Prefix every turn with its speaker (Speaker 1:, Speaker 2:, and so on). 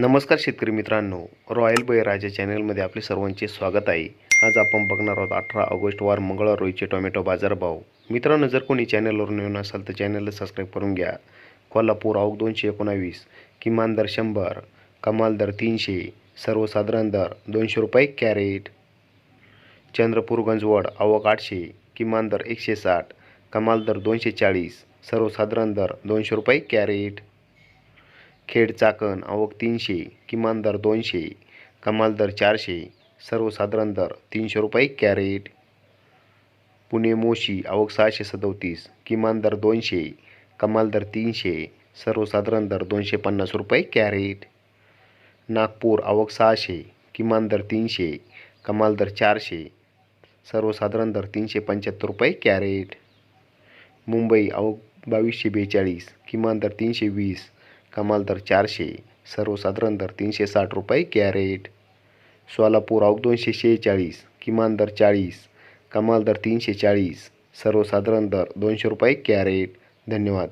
Speaker 1: नमस्कार शेतकरी मित्रांनो, रॉयल बळीराजा चॅनलमध्ये आपले सर्वांचे स्वागत आहे. आज आपण बघणार आहोत 18 ऑगस्ट वार मंगळवार रोजीचे टोमॅटो बाजारभाव. मित्रांनो, जर कोणी चॅनलवर नवीन असाल तर चॅनलला सबस्क्राईब करून घ्या. कोल्हापूर आवक 219, किमान दर 100, कमाल दर 300, सर्वसाधारण दर 200 रुपये कॅरेट. चंद्रपूर गंजवड आवक 800, किमान दर 160, कमाल दर 240, सर्वसाधारण दर 200 रुपये कॅरेट. खेड चाकण आवक 300, किमान दर 200, कमाल दर 400, सर्वसाधारण दर 300 रुपये कॅरेट. पुणे मोशी आवक 637, किमान दर 200, कमाल दर 300, सर्वसाधारण दर 250 रुपये कॅरेट. नागपूर आवक 600, किमान दर 300, कमाल दर 400, सर्वसाधारण दर 375 रुपये कॅरेट. मुंबई आवक 2242, किमान दर 320, कमाल दर 400, सर्वसाधारण दर 360 रुपये कॅरेट. सोलापूर आवक 246, किमान दर 40, कमाल दर 340, सर्वसाधारण दर 200 रुपये कॅरेट. धन्यवाद.